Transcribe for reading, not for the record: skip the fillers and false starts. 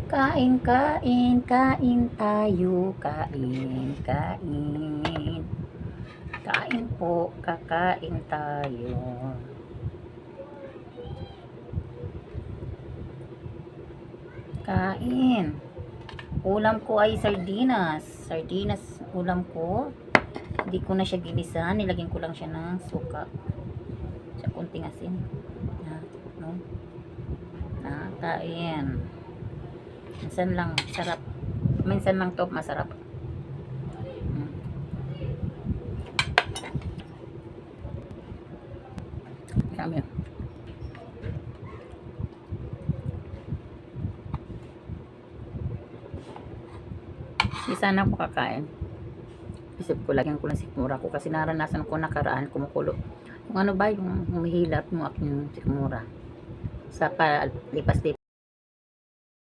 Kain, kain, kain tayo, kain, kain. Kain po, kakain tayo. Kain. Ulam ko ay sardinas. Sardinas ulam ko. Hindi ko na siya ginisa. Nilagyan ko lang siya ng suka. Sa kunting asin. No? Kain. Minsan lang sarap. Minsan lang to masarap. Kami. Di sana ako kakain. Isip ko, lagyan ko lang sikmura ko kasi naranasan ko nakaraan kumukulo. Kung ano ba yung humihilap yung aking sikmura sa lipas-lipas